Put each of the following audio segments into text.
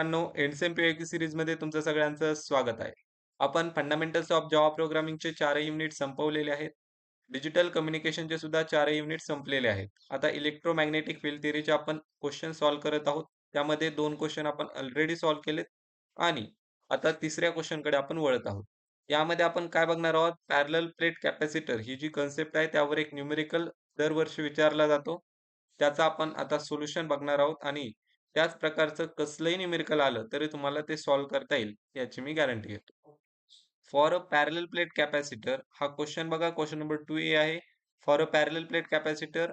मित्रांनो, एनसीएमपीआयक्यू सीरीजमध्ये तुमचं सगळ्यांचं स्वागत आहे. आपण फंडामेंटल्स ऑफ जावा प्रोग्रामिंगचे 4 युनिट संपवलेले आहेत. डिजिटल कम्युनिकेशनचे सुद्धा 4 युनिट संपलेले आहेत. आता इलेक्ट्रोमॅग्नेटिक फील्ड थिअरीचे आपण क्वेश्चन सॉल्व्ह करत आहोत. त्यामध्ये 2 क्वेश्चन आपण ऑलरेडी सॉल्व्ह केलेत आणि आता तिसऱ्या क्वेश्चनकडे आपण वळत आहोत. यामध्ये आपण काय बघणार आहोत? पॅरलल प्लेट कॅपॅसिटर ही जी कन्सेप्ट आहे त्यावर एक न्यूमेरिकल दरवर्षी विचारला जातो. त्याचा आपण आता सोल्युशन बघणार आहोत आणि त्याच प्रकारचं कसलंही न्यूमेरिकल आलं तरी तुम्हाला ते सॉल्व्ह करता येईल याची मी गॅरंटी घेतो. For a parallel plate capacitor हा क्वेश्चन बघा, क्वेश्चन नंबर 2A आहे. For a parallel plate capacitor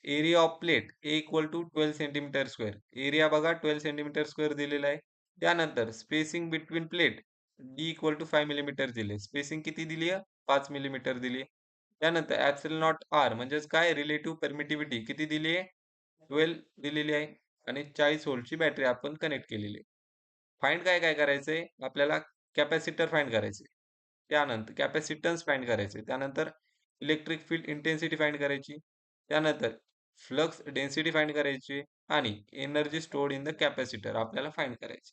area of plate A equal to 12 centimetre square. Area बघा 12 सेंटीमीटर स्क्वेअर दिलेला आहे. त्यानंतर spacing between plate D equal to 5 millimetre दिले. Spacing किती दिली आहे? 5 मिलीमीटर दिली आहे. त्यानंतर ॲप्सिलॉन नॉट आर म्हणजेच काय रिलेटिव्ह परमिटिव्हिटी किती दिली आहे? 12 दिलेली आहे आणि 40 व्होल्टची बॅटरी आपण कनेक्ट केलेली आहे. फाइंड काय काय करायचंय? आपल्याला कॅपॅसिटर फाइंड करायचे. त्यानंतर कॅपॅसिटन्स फाइंड करायचे. त्यानंतर इलेक्ट्रिक फील्ड इंटेन्सिटी फाइंड करायची. त्यानंतर फ्लक्स डेन्सिटी फाइंड करायची आणि energy stored in the capacitor आपल्याला फाइंड करायची.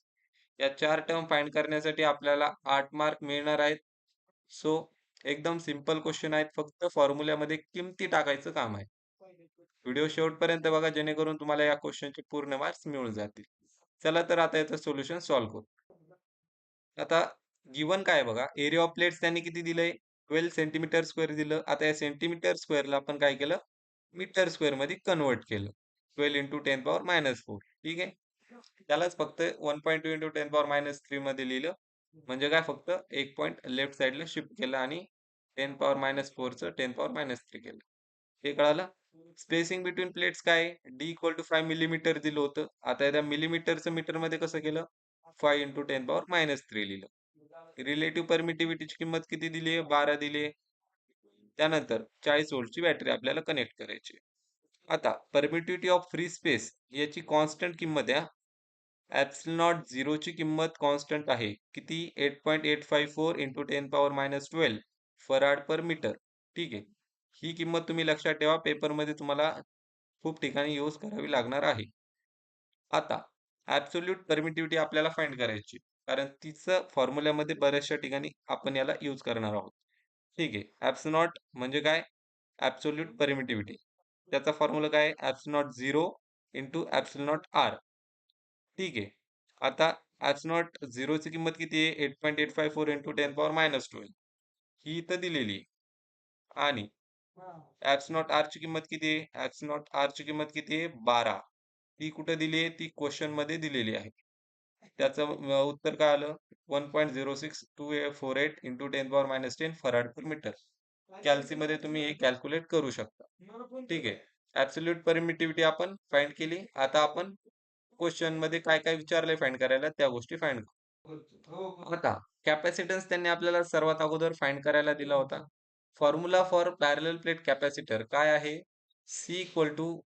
या 4 टर्म फाइंड करण्यासाठी आपल्याला 8 मार्क मिळणार आहेत. सो एकदम सिंपल क्वेश्चन आहेत. फक्त फॉर्म्युल्यामध्ये किमती टाकायचं काम आहे. व्हिडिओ शेवटपर्यंत बघा जेणेकरून तुम्हाला या क्वेश्चनचे पूर्ण मार्क्स मिळून जातील. चला तर आता याचं सोल्युशन सॉल्व्ह करू. आता गिव्हन काय आहे बघा, एरिया ऑफ प्लेट्स त्यांनी किती दिलंय? 12 सेंटीमीटर स्क्वेअर दिलं. आता या सेंटीमीटर स्क्वेअरला आपण काय केलं? मीटर स्क्वेअरमध्ये कन्व्हर्ट केलं. 12 इंटू 10⁻⁻4 ठीक आहे. त्यालाच फक्त 1.2 इंटू 10⁻³ मध्ये लिहिलं. म्हणजे काय फक्त एक पॉइंट लेफ्ट साइडला शिफ्ट केलं आणि 10⁻⁴ चं 10⁻³ केलं. हे कळालं? स्पेसिंग बिटवीन प्लेट्स काय आहे? डी इक्वल टू 5 मिलीमीटर दिलं होतं. आता त्या मिलीमीटरचं मीटरमध्ये कसं केलं? 5 इंटू 10⁻³ लिहिलं. रिलेटिव्ह परमिटिव्हिटीची किंमत किती दिली आहे? 12 दिली आहे. त्यानंतर 40 व्होल्टची बॅटरी आपल्याला कनेक्ट करायची आहे. आता परमिटिव्हिटी ऑफ फ्री स्पेस याची कॉन्स्टंट किंमत आहे. ॲप्सिलॉन नॉट 0 ची किंमत कॉन्स्टंट आहे. किती? 8.854 इंटू 10⁻12 फराड पर मीटर. ठीक आहे. ही किंमत तुम्ही लक्षात ठेवा. पेपरमध्ये तुम्हाला खूप ठिकाणी यूज करावी लागणार आहे. आता ॲब्सोल्यूट परमिटिव्हिटी आपल्याला फाइंड करायची. कारण तिचं फॉर्म्युल्यामध्ये बऱ्याचशा ठिकाणी आपण याला यूज करणार आहोत. ठीक आहे. ॲप्सिलॉन नॉट म्हणजे काय? Absolute permittivity. त्याचा फॉर्म्युला काय आहे? ॲप्सिलॉन नॉट 0 इंटू ॲप्सिलॉन नॉट आर. ठीक आहे. आता ॲप्सिलॉन नॉट 0 ची किंमत किती आहे? 8.854 इंटू 10⁻12 ही इथं दिलेली आहे. आणि ॲप्सिलॉन नॉट आर ची किंमत किती आहे? ॲप्सिलॉन नॉट आर ची किंमत किती आहे? 12. ती कुठे दिली आहे? ती क्वेश्चनमध्ये दिलेली आहे. त्याचं उत्तर काय आलं? 1.062848 इंटू 10⁻10 फराड पर मीटर. कॅल्सीमध्ये तुम्ही हे कॅल्क्युलेट करू शकता. ठीक आहे. ॲब्सोल्यूट परमिटिव्हिटी आपण फाइंड केली. आता आपण क्वेश्चनमध्ये काय-काय विचारलंय फाइंड करायला त्या गोष्टी फाइंड करू. आता कॅपॅसिटन्स त्यांनी आपल्याला सर्वात अगोदर फाइंड करायला दिला होता. Formula for parallel plate capacitor काय आहे? C equal to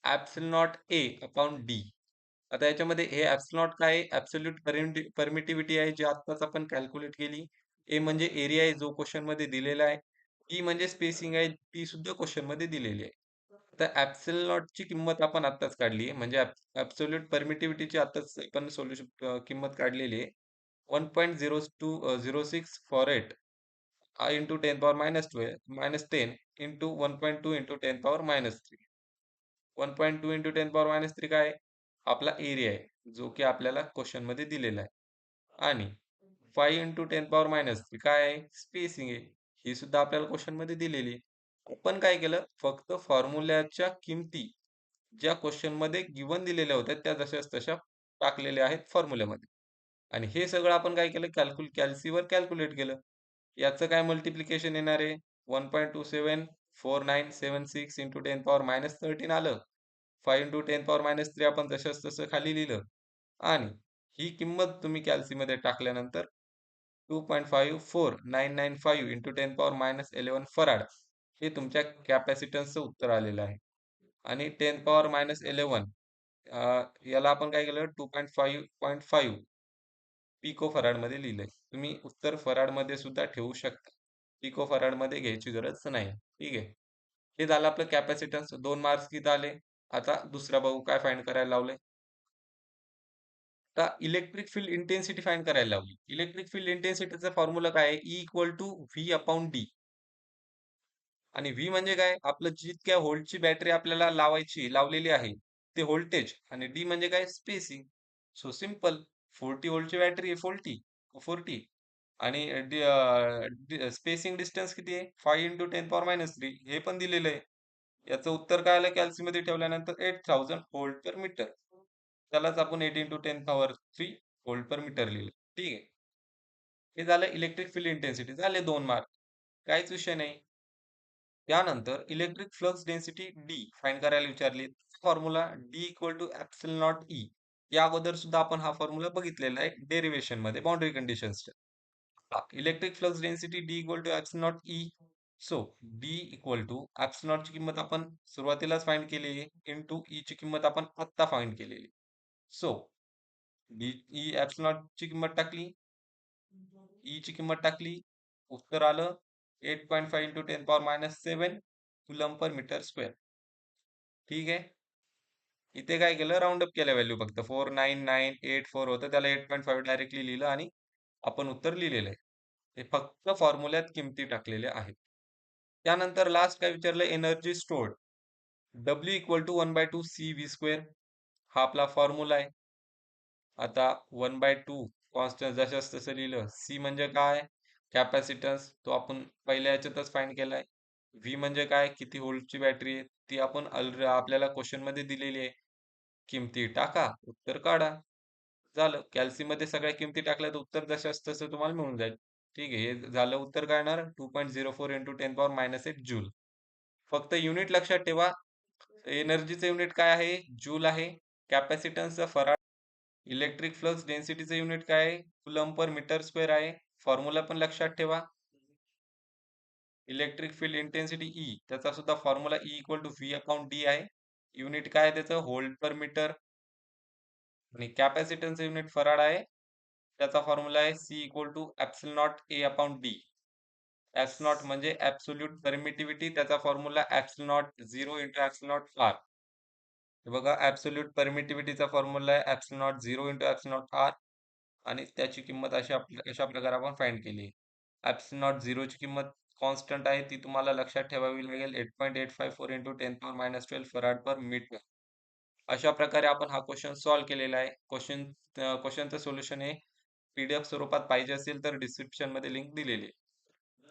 epsilon naught A upon D. आता याच्यामध्ये हे ॲप्सिलॉन नॉट काय आहे? ॲब्सोल्यूट परमिटिव्हिटी आहे जी आत्ताच आपण कॅल्क्युलेट केली. A म्हणजे एरिया आहे जो क्वेश्चनमध्ये दिलेला आहे. D म्हणजे स्पेसिंग आहे ती सुद्धा क्वेश्चनमध्ये दिलेली आहे. तर ॲप्सिलॉन नॉटची किंमत आपण आत्ताच काढली आहे. म्हणजे परमिटिव्हिटीची आत्ताच आपण किंमत काढलेली आहे. 1.020648 इंटू 10⁻12 इंटू 1.2 इंटू 10⁻³ 1.2 इंटू 10⁻³ काय आहे? आपला एरिया आहे, जो की आपल्याला क्वेश्चनमध्ये दिलेला आहे. आणि 5 इंटू 10⁻³ काय आहे? स्पेसिंग आहे. ही सुद्धा आपल्याला क्वेश्चनमध्ये दिलेली आहे. आपण काय केलं? फक्त फॉर्म्युल्याच्या किमती ज्या क्वेश्चनमध्ये गिव्हन दिलेल्या होत्या, त्या जशाच तशा टाकलेल्या आहेत फॉर्म्युल्यामध्ये. आणि हे सगळं आपण काय केलं? कॅल्सीवर कॅल्क्युलेट केलं. याचं काय मल्टिप्लिकेशन येणार आहे? 1.274976 इंटू 10⁻13 आलं. 5 इंटू 10⁻³ आपण जशाच तसं खाली लिहिलं आणि ही किंमत तुम्ही कॅल्सीमध्ये टाकल्यानंतर 2.54995 इंटू 10⁻11 फराड हे तुमच्या कॅपॅसिटन्सचं उत्तर आलेलं आहे. आणि 10⁻11 याला आपण काय केलं? 2.5.5 पिको फराडमध्ये लिहिलंय. तुम्ही उत्तर फराडमध्ये सुद्धा ठेवू शकता. पिको फराडमध्ये घ्यायची गरज नाही. ठीक आहे. हे झालं आपलं कॅपॅसिटन्स. 2 मार्क्स तिथं आले. आता दुसरा बघू काय फाइंड करायला लावलंय. आता इलेक्ट्रिक फील्ड इंटेन्सिटी फाइंड करायला लावली. इलेक्ट्रिक फील्ड इंटेन्सिटीचा फॉर्म्युला काय आहे? E equal to V upon D. आणि व्ही म्हणजे काय? आपलं जितक्या व्होल्टची बॅटरी आपल्याला लावलेली आहे, ते व्होल्टेज. आणि डी म्हणजे काय? स्पेसिंग. So simple. 40 व्होल्टची बॅटरी आहे, 40 आणि स्पेसिंग डिस्टन्स किती आहे? 5 इंटू 10 पॉवर मायनस 3 हे पण दिलेलं आहे. याचं उत्तर काय आलं कॅल्सीमध्ये ठेवल्यानंतर 8000 व्होल्ट पर मीटर. त्यालाच आपण 8 into 10 power 3 volt per metre लिहिलं. ठीक आहे. हे झालं इलेक्ट्रिक फील्ड इंटेन्सिटी. झाले 2 मार्क. काहीच विषय नाही. त्यानंतर electric flux density D find करायला विचारली. Formula D equal to epsilon naught E. या अगोदर सुद्धा आपण हा फॉर्म्युला बघितलेला आहे डेरिवेशन मध्ये बाउंड्री कंडिशन्सच्या. Electric flux density D equal to epsilon naught E. So D equal to epsilon naught ची किंमत आपण सुरुवातीलाच फाइंड केलेली आहे इंटू ई ची किंमत आपण आत्ता फाइंड केलेली. So D E epsilon naught ची किंमत टाकली, ई ची किंमत टाकली, उत्तर आलं 8.5 into 10 power minus 7 coulomb per metre square. ठीक आहे. इथे काय केलं? राऊंड अप केल्या व्हॅल्यू फक्त 49984 होतं, त्याला 8.5 डायरेक्टली लिहिलं आणि आपण उत्तर लिहिलेलं आहे. हे फक्त फॉर्म्युल्यात किमती टाकलेल्या आहेत. त्यानंतर लास्ट काय विचारलं? Energy stored. W equal to 1/2 CV square हा आपला फॉर्म्युला आहे. आता 1/2 कॉन्स्टंट जशास तसं लिहिलं. सी म्हणजे काय? कॅपॅसिटन्स, तो आपण पहिल्या याच्यातच फाइंड केलाय. व्ही म्हणजे काय? किती व्होल्टची बॅटरी आहे ती आपण आपल्याला क्वेश्चन मध्ये दिलेली आहे. किमती टाका, उत्तर काढा. झालं. कॅल्सीमध्ये सगळ्या किमती टाकल्या तर उत्तर जशास तसं तुम्हाला मिळून जाईल. ठीक आहे. हे झालं उत्तर काय येणार? 2.04 इंटू 10 पॉवर मायनस 8 जूल. फक्त युनिट लक्षात ठेवा. एनर्जीचं युनिट काय आहे? जूल आहे. कॅपॅसिटन्सचा फराड. इलेक्ट्रिक फ्लक्स डेन्सिटीचं युनिट काय आहे? कुलम पर मीटर स्क्वेअर आहे. फॉर्म्युला पण लक्षात ठेवा. इलेक्ट्रिक फील्ड इंटेन्सिटी ई, त्याचा सुद्धा formula E equal to V upon D आहे. युनिट काय आहे त्याचं? Volt per metre. आणि कॅपॅसिटन्सचं युनिट फराड आहे. त्याचा फॉर्म्युला आहे C equal to epsilon not A upon D. Epsilon naught म्हणजे ऍब्सोल्यूट परमिटिव्हिटी, त्याचा formula epsilon naught 0 into epsilon naught R. हे बघा, ऍब्सोल्यूट परमिटिव्हिटीचा फॉर्म्युला आहे epsilon naught 0 into epsilon naught R. आणि त्याची किंमत अशा प्रकारे आपण फाइंड केली. एप्सिलॉन नॉट 0 ची किंमत कॉन्स्टंट आहे, ती तुम्हाला लक्षात ठेवावी लागेल. 8.854 इंटू 10 पॉवर मायनस 12 फराड पर मीटर. अशा प्रकारे आपण हा क्वेश्चन सॉल्व्ह केलेला आहे. क्वेश्चनचं सोल्युशन हे PDF स्वरूपात पाहिजे असेल तर डिस्क्रिप्शन मध्ये लिंक दिलेली आहे.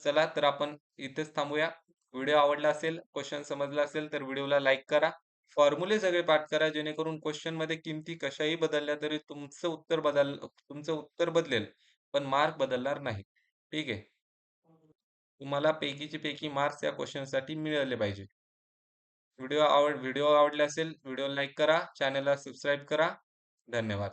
चला तर आपण इथेच थांबूया. व्हिडिओ आवडला असेल, क्वेश्चन समजला असेल तर व्हिडिओला लाईक करा. फॉर्म्युले सगळे पाठ करा, जेणेकरून क्वेश्चन मध्ये किमती कशाही बदलल्या तरी तुमचं उत्तर बदलेल, पण मार्क बदलणार नाही. ठीक आहे. तुम्हाला पैकीचे पैकी मार्क्स या क्वेश्चनसाठी मिळाले पाहिजे. व्हिडिओ आवडला असेल, व्हिडिओ लाईक करा, चॅनलला सबस्क्राईब करा. धन्यवाद.